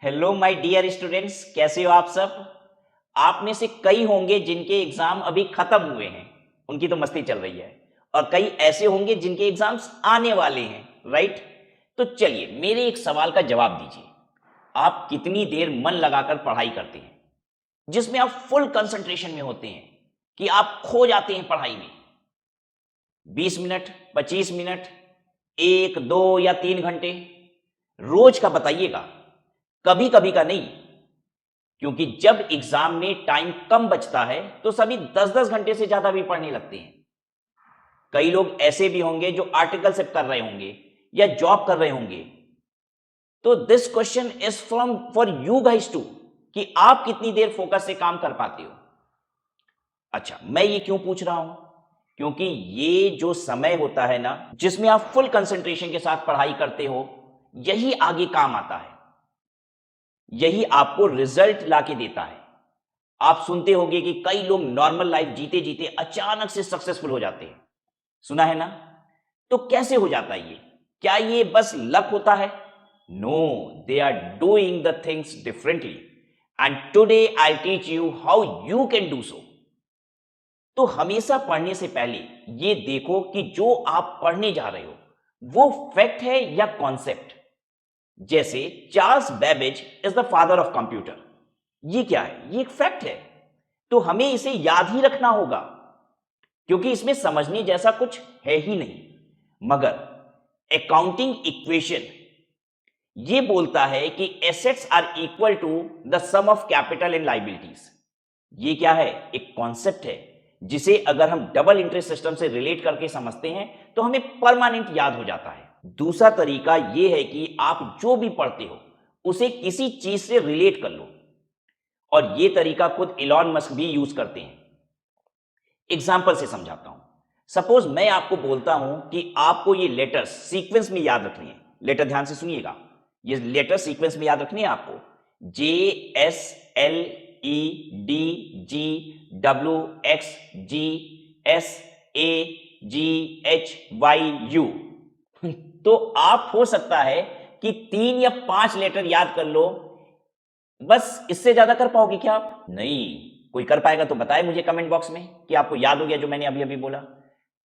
Hello my dear students, कैसे हो आप सब। आप में से कई होंगे जिनके एग्जाम अभी खत्म हुए हैं, उनकी तो मस्ती चल रही है, और कई ऐसे होंगे जिनके एग्जाम्स आने वाले हैं, राइट। तो चलिए मेरे एक सवाल का जवाब दीजिए। आप कितनी देर मन लगाकर पढ़ाई करते हैं, जिसमें आप फुल कंसंट्रेशन में होते हैं, कि आप खो जाते हैं पढ़ाई में? 20 मिनट, 25 मिनट, 1, 2 या 3 घंटे? रोज का बताइएगा, कभी कभी का नहीं। क्योंकि जब एग्जाम में टाइम कम बचता है तो सभी 10-10 घंटे से ज्यादा भी पढ़ने लगते हैं। कई लोग ऐसे भी होंगे जो आर्टिकलशिप कर रहे होंगे या जॉब कर रहे होंगे। तो this question is from for you guys too, कि आप कितनी देर फोकस से काम कर पाते हो। अच्छा, मैं ये क्यों पूछ रहा हूं? क्योंकि ये जो समय होता है ना, जिसमें आप फुल कंसंट्रेशन के साथ पढ़ाई करते हो, यही आगे काम आता है, यही आपको रिजल्ट लाके देता है। आप सुनते होंगे कि कई लोग नॉर्मल लाइफ जीते जीते अचानक से सक्सेसफुल हो जाते हैं, सुना है ना? तो कैसे हो जाता है ये? क्या ये बस लक होता है? No, they are doing the things differently, and today I teach you how you can do so. तो हमेशा पढ़ने से पहले ये देखो कि जो आप पढ़ने जा रहे हो वो फैक्ट है या कॉन्सेप्ट। जैसे Charles Babbage is the father of computer, ये क्या है? ये एक फैक्ट है, तो हमें इसे याद ही रखना होगा, क्योंकि इसमें समझने जैसा कुछ है ही नहीं। मगर अकाउंटिंग इक्वेशन ये बोलता है कि assets are equal to the sum of capital and liabilities. ये क्या है? एक कॉन्सेप्ट है, जिसे अगर हम डबल इंटरेस्ट सिस्टम से रिलेट करके समझते हैं तो हमें परमानेंट याद हो जाता है। दूसरा तरीका यह है कि आप जो भी पढ़ते हो उसे किसी चीज से रिलेट कर लो, और यह तरीका खुद इलॉन मस्क भी यूज करते हैं। एग्जाम्पल से समझाता हूं। सपोज मैं आपको बोलता हूं कि आपको ये लेटर्स सीक्वेंस में याद रखनी है। लेटर ध्यान से सुनिएगा, ये लेटर सीक्वेंस में याद रखनी है आपको। JSLEDGWXGSAGHYU। तो आप हो सकता है कि 3 या 5 लेटर याद कर लो, बस इससे ज्यादा कर पाओगे क्या आप? नहीं। कोई कर पाएगा तो बताए मुझे कमेंट बॉक्स में कि आपको याद हो गया जो मैंने अभी अभी बोला।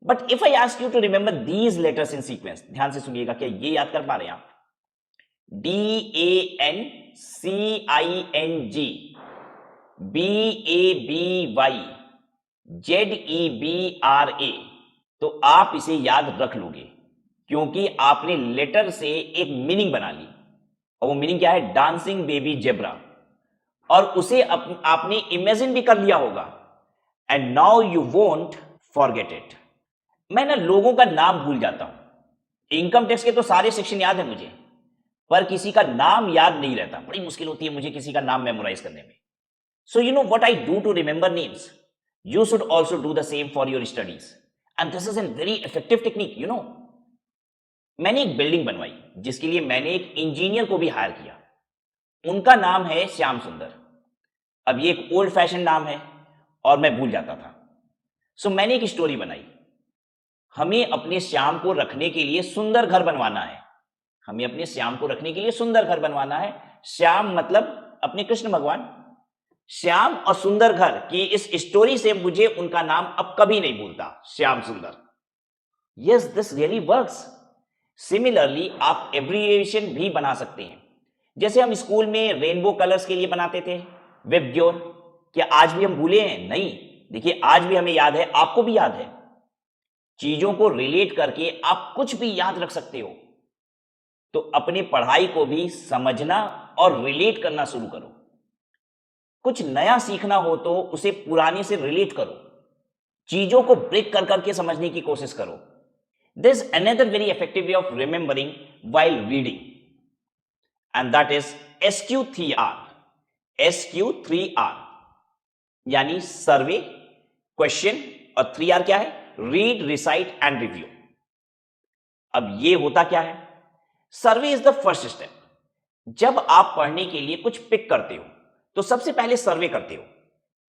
But if I ask you to remember these letters in sequence, ध्यान से सुनिएगा, क्या ये याद कर पा रहे हैं आप? DANCING, BABY, ZEBRA, तो आप इसे याद रख लोगे, क्योंकि आपने लेटर से एक मीनिंग बना ली, और वो मीनिंग क्या है? Dancing baby zebra. और उसे आपने इमेजिन भी कर लिया होगा, and now you won't forget it. मैं ना लोगों का नाम भूल जाता हूं। इनकम टैक्स के तो सारे सेक्शन याद है मुझे, पर किसी का नाम याद नहीं रहता। बड़ी मुश्किल होती है मुझे किसी का नाम मेमोराइज करने में। So you know what I do to remember names? You should also do the same for your studies, and this is an very effective technique, you know. मैंने एक बिल्डिंग बनवाई, जिसके लिए मैंने एक इंजीनियर को भी हायर किया। उनका नाम है श्याम सुंदर। अब ये एक ओल्ड फैशन नाम है और मैं भूल जाता था। सो मैंने एक स्टोरी बनाई। हमें अपने श्याम को रखने के लिए सुंदर घर बनवाना है। हमें अपने श्याम को रखने के लिए सुंदर घर बनवाना है। श्याम मतलब अपने कृष्ण भगवान। श्याम और सुंदर घर की इस स्टोरी से मुझे उनका नाम अब कभी नहीं भूलता, श्याम सुंदर। Yes, this really works. Similarly आप एब्रिविएशन भी बना सकते हैं। जैसे हम स्कूल में रेनबो कलर्स के लिए बनाते थे विबग्योर। क्या आज भी हम भूले हैं? नहीं। देखिए, आज भी हमें याद है, आपको भी याद है। चीजों को रिलेट करके आप कुछ भी याद रख सकते हो। तो अपनी पढ़ाई को भी समझना और रिलेट करना शुरू करो। कुछ नया सीखना हो तो उसे पुराने से रिलेट करो। चीजों को ब्रेक कर करके समझने की कोशिश करो। There's another very effective way of remembering while reading, and that is SQ3R. SQ3R यानी सर्वे, क्वेश्चन, और 3R क्या है? Read, recite and review. अब ये होता क्या है? सर्वे इज द फर्स्ट स्टेप। जब आप पढ़ने के लिए कुछ पिक करते हो तो सबसे पहले सर्वे करते हो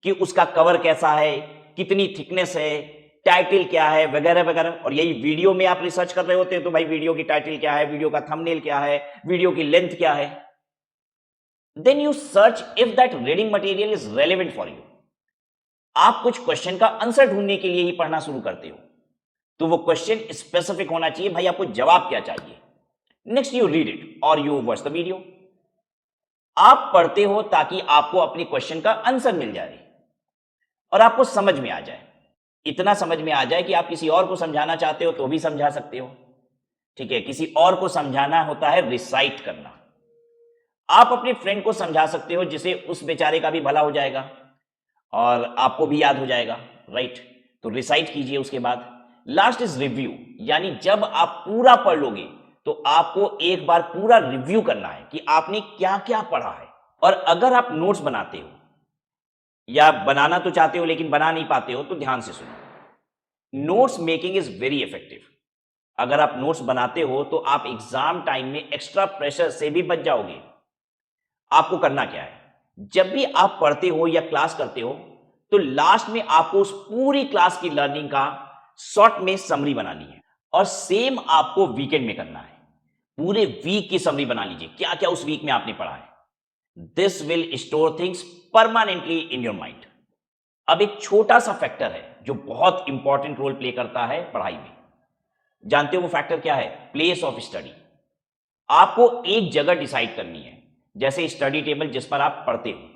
कि उसका कवर कैसा है, कितनी थिकनेस है, टाइटल क्या है, वगैरह वगैरह। और यही वीडियो में आप रिसर्च कर रहे होते हैं तो भाई वीडियो की टाइटल क्या है, वीडियो का थंबनेल क्या है, वीडियो की लेंथ क्या है। Then you search if that reading material is relevant for you. आप कुछ क्वेश्चन का आंसर ढूंढने के लिए ही पढ़ना शुरू करते हो, तो वो क्वेश्चन स्पेसिफिक होना चाहिए, भाई आपको जवाब क्या चाहिए। नेक्स्ट यू रीड इट और यू वॉच द वीडियो। आप पढ़ते हो ताकि आपको अपने क्वेश्चन का आंसर मिल जाए और आपको समझ में आ जाए, इतना समझ में आ जाए कि आप किसी और को समझाना चाहते हो तो भी समझा सकते हो। ठीक है, किसी और को समझाना होता है रिसाइट करना। आप अपने फ्रेंड को समझा सकते हो जिसे उस बेचारे का भी भला हो जाएगा और आपको भी याद हो जाएगा, राइट। तो रिसाइट कीजिए। उसके बाद लास्ट इज रिव्यू, यानी जब आप पूरा पढ़ लोगे तो आपको एक बार पूरा रिव्यू करना है कि आपने क्या क्या पढ़ा है। और अगर आप नोट्स बनाते हो या बनाना तो चाहते हो लेकिन बना नहीं पाते हो, तो ध्यान से सुनो। Notes making is very effective. अगर आप नोट्स बनाते हो तो आप एग्जाम टाइम में एक्स्ट्रा प्रेशर से भी बच जाओगे। आपको करना क्या है, जब भी आप पढ़ते हो या क्लास करते हो तो लास्ट में आपको उस पूरी क्लास की लर्निंग का शॉर्ट में समरी बनानी है। और सेम आपको वीकेंड में करना है। पूरे वीक की समरी बना लीजिए, क्या क्या उस वीक में आपने पढ़ा है। This will store things permanently in your mind. अब एक छोटा सा फैक्टर है जो बहुत इंपॉर्टेंट रोल प्ले करता है पढ़ाई में। जानते हो वो फैक्टर क्या है? Place of study. आपको एक जगह डिसाइड करनी है, जैसे स्टडी टेबल जिस पर आप पढ़ते हो,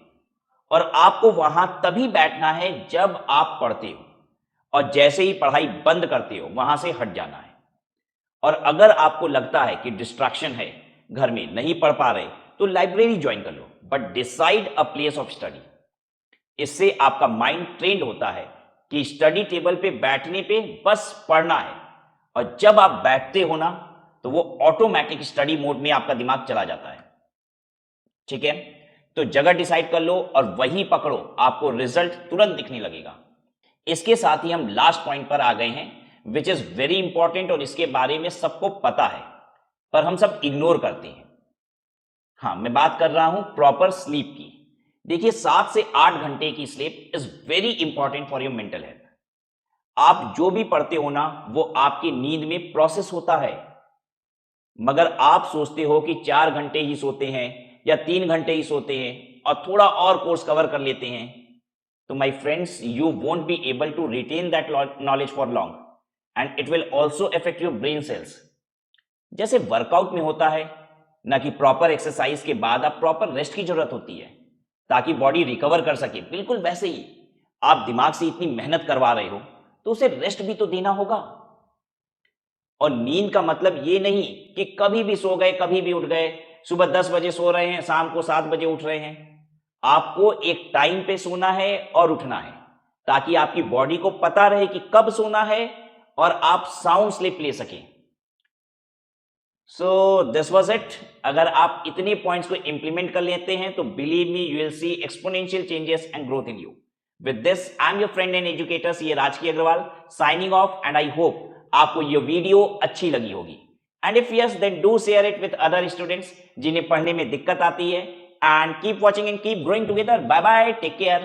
और आपको वहां तभी बैठना है जब आप पढ़ते हो, और जैसे ही पढ़ाई बंद करते हो वहां से हट जाना है। और अगर आपको लगता है कि डिस्ट्रैक्शन है, घर में नहीं पढ़ पा रहे, तो लाइब्रेरी ज्वाइन कर लो, but decide a place of study. इससे आपका माइंड ट्रेंड होता है कि स्टडी टेबल पे बैठने पे बस पढ़ना है, और जब आप बैठते हो ना तो वो ऑटोमेटिक स्टडी मोड में आपका दिमाग चला जाता है। ठीक है, तो जगह डिसाइड कर लो और वही पकड़ो, आपको रिजल्ट तुरंत दिखने लगेगा। इसके साथ ही हम लास्ट पॉइंट पर आ गए हैं, विच इज वेरी इंपॉर्टेंट, और इसके बारे में सबको पता है पर हम सब इग्नोर करते हैं। हाँ, मैं बात कर रहा हूं प्रॉपर स्लीप की। देखिए, 7 से 8 घंटे की sleep is very important for your mental health. आप जो भी पढ़ते हो ना वो आपकी नींद में प्रोसेस होता है, मगर आप सोचते हो कि 4 घंटे ही सोते हैं या 3 घंटे ही सोते हैं और थोड़ा और कोर्स कवर कर लेते हैं। तो my friends, you won't be able to retain that knowledge for long and it will also affect your brain cells. जैसे वर्कआउट में होता है ना कि प्रॉपर एक्सरसाइज के बाद आप प्रॉपर रेस्ट की जरूरत होती है ताकि बॉडी रिकवर कर सके, बिल्कुल वैसे ही आप दिमाग से इतनी मेहनत करवा रहे हो तो उसे रेस्ट भी तो देना होगा। और नींद का मतलब ये नहीं कि कभी भी सो गए कभी भी उठ गए, सुबह 10 बजे सो रहे हैं शाम को 7 बजे उठ रहे हैं। आपको एक टाइम पे सोना है और उठना है ताकि आपकी बॉडी को पता रहे कि कब सोना है और आप साउंड स्लीप ले सकें। So this was it. अगर आप इतने पॉइंट्स को इंप्लीमेंट कर लेते हैं तो believe me, you will see exponential changes and growth in you. With this I am your friend and educator C Rajki Agarwal signing off, and I hope आपको ये वीडियो अच्छी लगी होगी। And if yes, then do share it with other students जिन्हें पढ़ने में दिक्कत आती है। And keep watching and keep growing together. Bye bye, take care.